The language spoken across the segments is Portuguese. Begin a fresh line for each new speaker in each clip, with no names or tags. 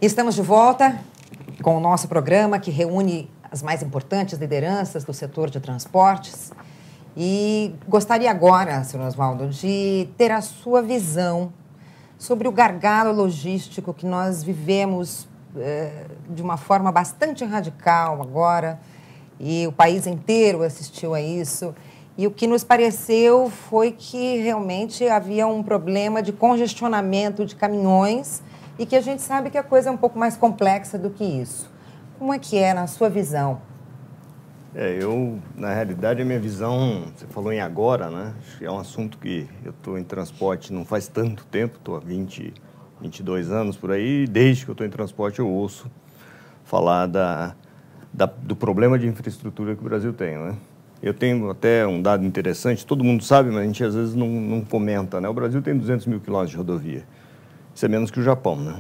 Estamos de volta com o nosso programa que reúne as mais importantes lideranças do setor de transportes. E gostaria agora, Sr. Oswaldo, de ter a sua visão sobre o gargalo logístico que nós vivemos de uma forma bastante radical agora, e o país inteiro assistiu a isso. E o que nos pareceu foi que realmente havia um problema de congestionamento de caminhões e que a gente sabe que a coisa é um pouco mais complexa do que isso. Como é que é na sua visão?
Na realidade, a minha visão, você falou em agora, né? Acho que é um assunto que eu estou em transporte não faz tanto tempo, estou há 22 anos por aí, e desde que eu estou em transporte eu ouço falar do problema de infraestrutura que o Brasil tem, né? Eu tenho até um dado interessante, todo mundo sabe, mas a gente às vezes não comenta, né? O Brasil tem 200 mil quilômetros de rodovia, isso é menos que o Japão, né?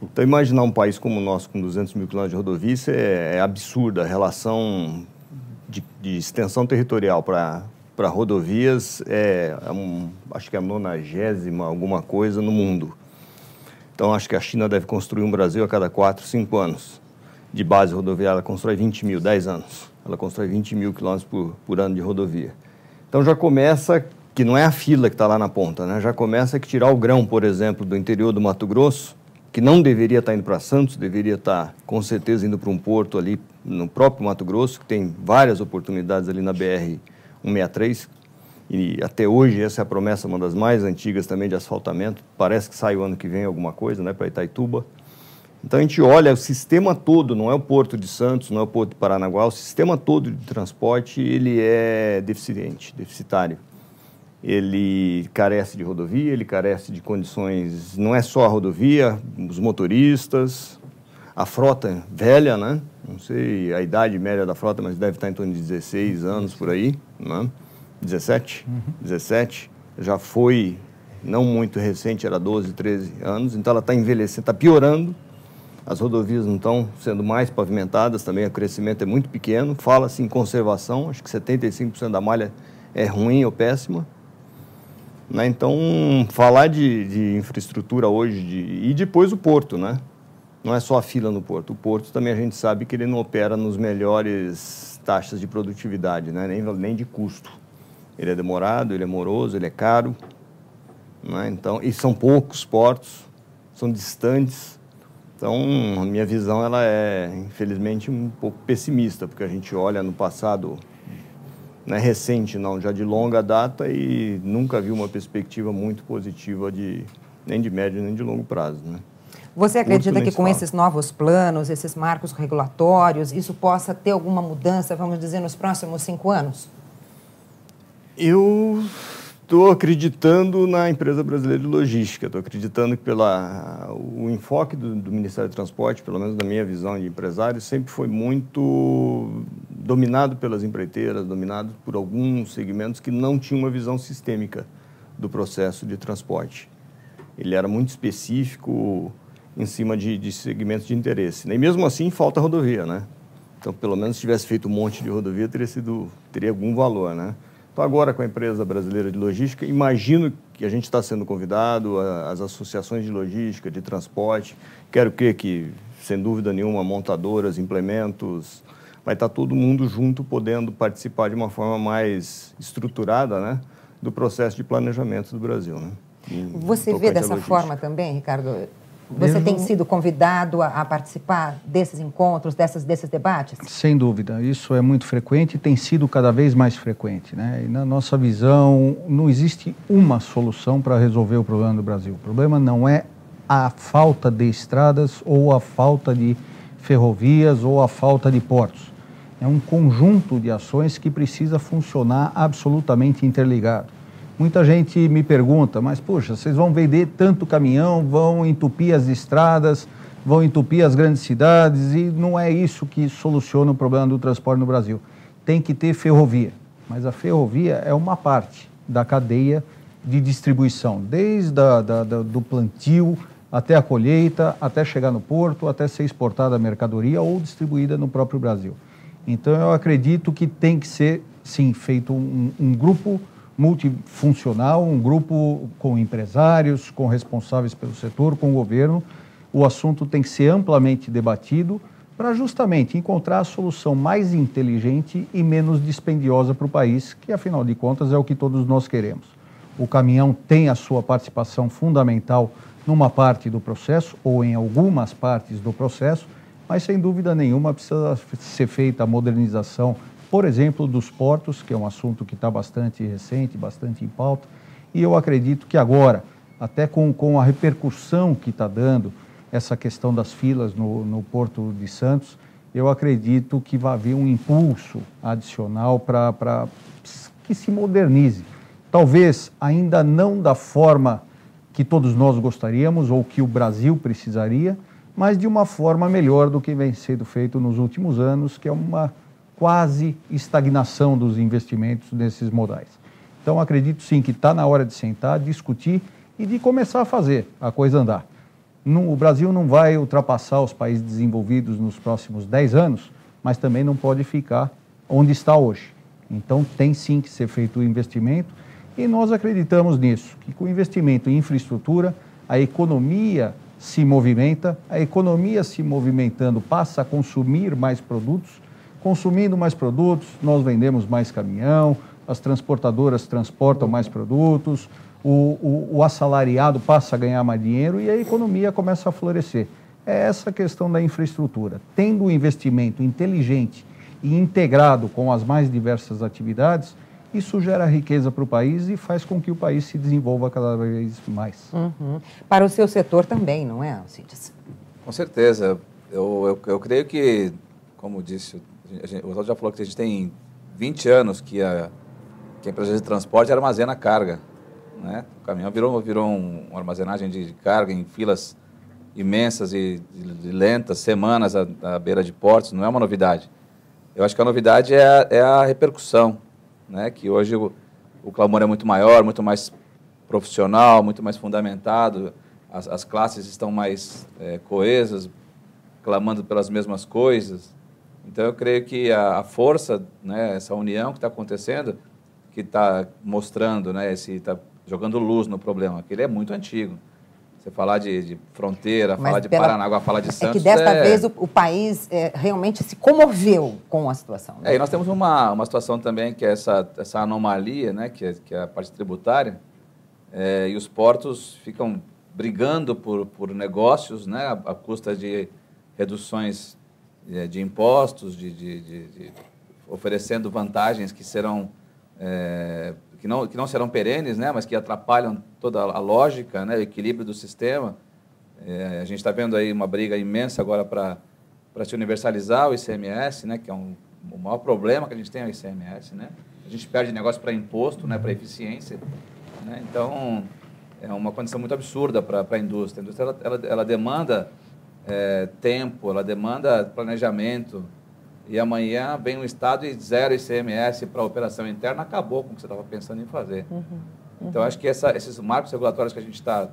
Então, imaginar um país como o nosso com 200 mil quilômetros de rodovia, isso é absurdo. A relação de extensão territorial para rodovias acho que é a 90ª alguma coisa no mundo. Então, acho que a China deve construir um Brasil a cada 4, 5 anos. De base rodoviária, ela constrói 20 mil, 10 anos. Ela constrói 20 mil quilômetros por ano de rodovia. Então, já começa que não é a fila que está lá na ponta, né? Já começa que tirar o grão, por exemplo, do interior do Mato Grosso, que não deveria estar indo para Santos, deveria estar, com certeza, indo para um porto ali no próprio Mato Grosso, que tem várias oportunidades ali na BR-163, e até hoje essa é a promessa, uma das mais antigas também de asfaltamento, parece que sai o ano que vem alguma coisa, né, para Itaituba. Então a gente olha o sistema todo, não é o Porto de Santos, não é o Porto de Paranaguá, o sistema todo de transporte, ele é deficitário. Ele carece de rodovia, ele carece de condições, não é só a rodovia, os motoristas, a frota velha, né? Não sei a idade média da frota, mas deve estar em torno de 16 anos por aí, né? 17? 17. Já foi, não muito recente, era 12, 13 anos, então ela está envelhecendo, está piorando. As rodovias não estão sendo mais pavimentadas, também o crescimento é muito pequeno. Fala-se em conservação, acho que 75% da malha é ruim ou péssima. Né? Então, falar de infraestrutura hoje, e depois o porto, né? Não é só a fila no porto. O porto também a gente sabe que ele não opera nos melhores taxas de produtividade, né? Nem de custo. Ele é demorado, ele é moroso, ele é caro. Né? Então, e são poucos portos, são distantes. Então, a minha visão ela é, infelizmente, um pouco pessimista, porque a gente olha no passado... Não é recente, não, já de longa data e nunca vi uma perspectiva muito positiva nem de médio nem de longo prazo. Né?
Você acredita que com esses novos planos, esses marcos regulatórios, isso possa ter alguma mudança, vamos dizer, nos próximos 5 anos?
Eu estou acreditando na empresa brasileira de logística, estou acreditando que o enfoque do Ministério do Transporte, pelo menos na minha visão de empresário, sempre foi muito dominado pelas empreiteiras, dominado por alguns segmentos que não tinham uma visão sistêmica do processo de transporte. Ele era muito específico em cima de segmentos de interesse. E mesmo assim, falta rodovia, né? Então, pelo menos, se tivesse feito um monte de rodovia, teria algum valor, né? Então, agora, com a empresa brasileira de logística, imagino que a gente está sendo convidado, as associações de logística, de transporte, quero crer que, sem dúvida nenhuma, montadoras, implementos, vai estar todo mundo junto, podendo participar de uma forma mais estruturada, né, do processo de planejamento do Brasil. Né,
Você vê dessa forma também, Ricardo? Você tem sido convidado a participar desses encontros, desses debates?
Sem dúvida, isso é muito frequente e tem sido cada vez mais frequente, né? E na nossa visão, não existe uma solução para resolver o problema do Brasil. O problema não é a falta de estradas ou a falta de ferrovias ou a falta de portos. É um conjunto de ações que precisa funcionar absolutamente interligado. Muita gente me pergunta, mas, poxa, vocês vão vender tanto caminhão, vão entupir as estradas, vão entupir as grandes cidades, e não é isso que soluciona o problema do transporte no Brasil. Tem que ter ferrovia, mas a ferrovia é uma parte da cadeia de distribuição, desde do plantio até a colheita, até chegar no porto, até ser exportada a mercadoria ou distribuída no próprio Brasil. Então, eu acredito que tem que ser, sim, feito um grupo multifuncional, um grupo com empresários, com responsáveis pelo setor, com o governo, o assunto tem que ser amplamente debatido para justamente encontrar a solução mais inteligente e menos dispendiosa para o país, que afinal de contas é o que todos nós queremos. O caminhão tem a sua participação fundamental numa parte do processo ou em algumas partes do processo, mas sem dúvida nenhuma precisa ser feita a modernização, por exemplo, dos portos, que é um assunto que está bastante recente, bastante em pauta, e eu acredito que agora, até com a repercussão que está dando essa questão das filas no Porto de Santos, eu acredito que vai haver um impulso adicional para que se modernize. Talvez ainda não da forma que todos nós gostaríamos ou que o Brasil precisaria, mas de uma forma melhor do que vem sendo feito nos últimos anos, que é uma quase estagnação dos investimentos nesses modais. Então, acredito sim que está na hora de sentar, discutir e de começar a fazer a coisa andar. O Brasil não vai ultrapassar os países desenvolvidos nos próximos 10 anos, mas também não pode ficar onde está hoje. Então, tem sim que ser feito o investimento e nós acreditamos nisso, que com o investimento em infraestrutura, a economia se movimenta, a economia se movimentando passa a consumir mais produtos, consumindo mais produtos, nós vendemos mais caminhão, as transportadoras transportam mais produtos, o assalariado passa a ganhar mais dinheiro e a economia começa a florescer. É essa questão da infraestrutura. Tendo um investimento inteligente e integrado com as mais diversas atividades, isso gera riqueza para o país e faz com que o país se desenvolva cada vez mais.
Uhum. Para o seu setor também, não é, Alcides?
Com certeza. Eu creio que, como disse, o Oswaldo já falou que a gente tem 20 anos que a empresa de transporte armazena carga. Né? O caminhão virou uma armazenagem de carga em filas imensas e lentas, semanas à beira de portos, não é uma novidade. Eu acho que a novidade é a repercussão, né? Que hoje o clamor é muito maior, muito mais profissional, muito mais fundamentado, as classes estão mais coesas, clamando pelas mesmas coisas. Então, eu creio que a força, né, essa união que está acontecendo, que está mostrando, né, está jogando luz no problema, que ele é muito antigo. Você falar de fronteira, falar de Paranaguá, falar de Santos...
É que desta vez o país realmente se comoveu com a situação. Né?
E nós temos uma situação também que é essa anomalia, né, que é a parte tributária, e os portos ficam brigando por negócios, né, à custa de reduções de impostos, oferecendo vantagens que serão... que não serão perenes, né, mas que atrapalham toda a lógica, né, o equilíbrio do sistema. A gente está vendo aí uma briga imensa agora para se universalizar o ICMS, né, que é o maior problema que a gente tem é o ICMS. Né? A gente perde negócio para imposto, né, para eficiência. Né? Então, é uma condição muito absurda para a indústria. A indústria ela demanda tempo, ela demanda planejamento. E amanhã vem um Estado e zero ICMS para a operação interna, acabou com o que você estava pensando em fazer. Então, acho que esses marcos regulatórios que a gente está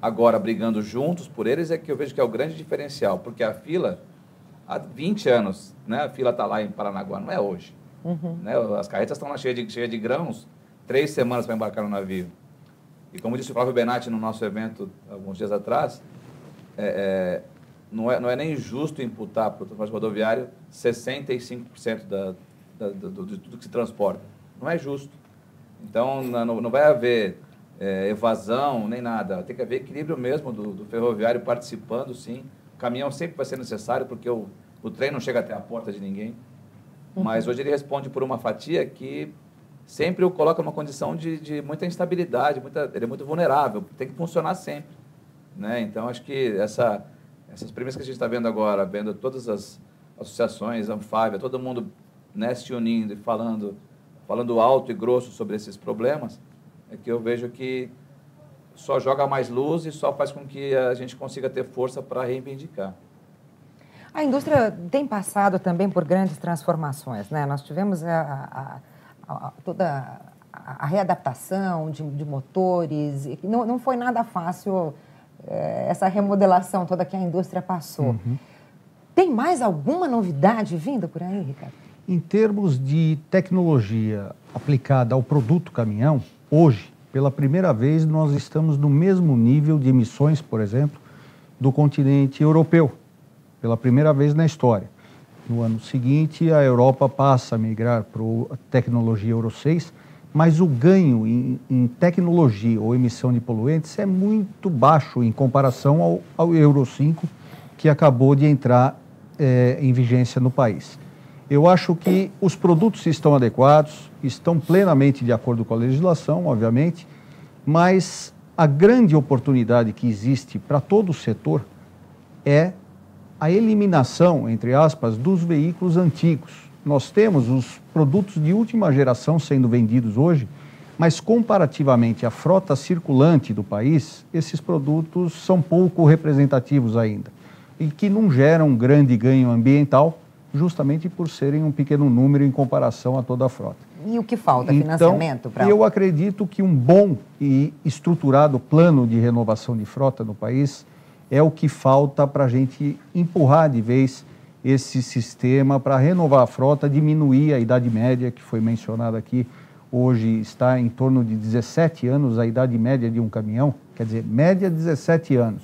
agora brigando juntos por eles é que eu vejo que é o grande diferencial, porque a fila, há 20 anos, né, a fila está lá em Paranaguá, não é hoje. Né, as carretas estão lá cheias de grãos, 3 semanas para embarcar no navio. E como disse o Flávio Benatti no nosso evento, alguns dias atrás, não é nem justo imputar para o transporte rodoviário 65% de tudo que se transporta. Não é justo. Então, não vai haver evasão nem nada. Tem que haver equilíbrio mesmo do ferroviário participando, sim. O caminhão sempre vai ser necessário, porque o trem não chega até a porta de ninguém. Mas hoje ele responde por uma fatia que sempre o coloca numa condição de muita instabilidade, ele é muito vulnerável, tem que funcionar sempre. Né? Então, acho que essas premissas que a gente está vendo agora, vendo todas as associações, a Anfávia, todo mundo, né, se unindo e falando alto e grosso sobre esses problemas, é que eu vejo que só joga mais luz e só faz com que a gente consiga ter força para reivindicar.
A indústria tem passado também por grandes transformações, né? Nós tivemos toda a readaptação de motores, e não foi nada fácil essa remodelação toda que a indústria passou. Tem mais alguma novidade vinda por aí, Ricardo?
Em termos de tecnologia aplicada ao produto caminhão, hoje, pela primeira vez, nós estamos no mesmo nível de emissões, por exemplo, do continente europeu, pela primeira vez na história. No ano seguinte, a Europa passa a migrar para a tecnologia Euro 6, mas o ganho em tecnologia ou emissão de poluentes é muito baixo em comparação ao Euro 5, que acabou de entrar em vigência no país. Eu acho que os produtos estão adequados, estão plenamente de acordo com a legislação, obviamente, mas a grande oportunidade que existe para todo o setor é a eliminação, entre aspas, dos veículos antigos. Nós temos os produtos de última geração sendo vendidos hoje, mas comparativamente à frota circulante do país, esses produtos são pouco representativos ainda e que não geram um grande ganho ambiental, justamente por serem um pequeno número em comparação a toda a frota.
E o que falta? Financiamento?
Eu acredito que um bom e estruturado plano de renovação de frota no país é o que falta para a gente empurrar de vez esse sistema para renovar a frota, diminuir a idade média, que foi mencionada aqui. Hoje está em torno de 17 anos a idade média de um caminhão, quer dizer, média 17 anos.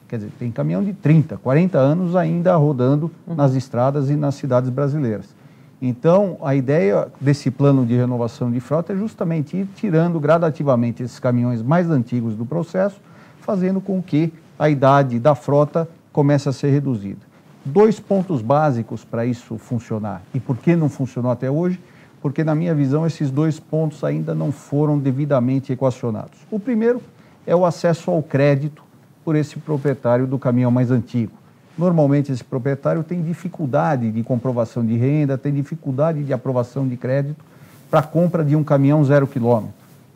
Quer dizer, tem caminhão de 30, 40 anos ainda rodando nas estradas e nas cidades brasileiras. Então, a ideia desse plano de renovação de frota é justamente ir tirando gradativamente esses caminhões mais antigos do processo, fazendo com que a idade da frota comece a ser reduzida. 2 pontos básicos para isso funcionar. E por que não funcionou até hoje? Porque, na minha visão, esses 2 pontos ainda não foram devidamente equacionados. O primeiro é o acesso ao crédito por esse proprietário do caminhão mais antigo. Normalmente, esse proprietário tem dificuldade de comprovação de renda, tem dificuldade de aprovação de crédito para a compra de um caminhão 0 quilômetro.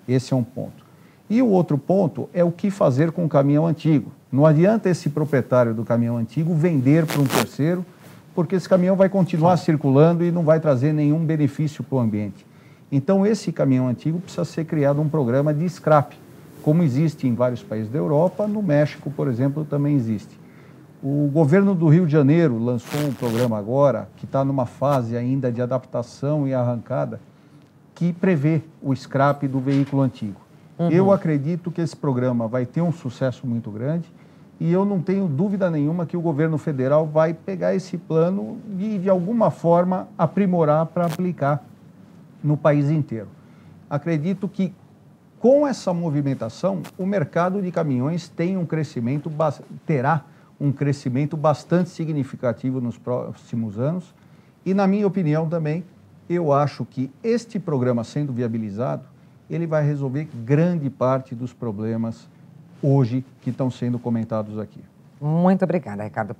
Esse é um ponto. E o outro ponto é o que fazer com o caminhão antigo. Não adianta esse proprietário do caminhão antigo vender para um terceiro, porque esse caminhão vai continuar circulando e não vai trazer nenhum benefício para o ambiente. Então, esse caminhão antigo precisa ser criado um programa de scrap, como existe em vários países da Europa. No México, por exemplo, também existe. O governo do Rio de Janeiro lançou um programa agora, que está numa fase ainda de adaptação e arrancada, que prevê o scrap do veículo antigo. Eu acredito que esse programa vai ter um sucesso muito grande e eu não tenho dúvida nenhuma que o governo federal vai pegar esse plano e, de alguma forma, aprimorar para aplicar no país inteiro. Acredito que, com essa movimentação, o mercado de caminhões terá um crescimento bastante significativo nos próximos anos e, na minha opinião também, eu acho que este programa sendo viabilizado, ele vai resolver grande parte dos problemas hoje que estão sendo comentados aqui.
Muito obrigada, Ricardo.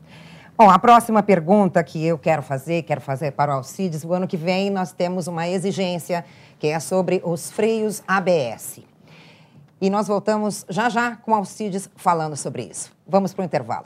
Bom, a próxima pergunta que eu quero fazer para o Alcides. O ano que vem nós temos uma exigência que é sobre os freios ABS. E nós voltamos já com o Alcides falando sobre isso. Vamos para o intervalo.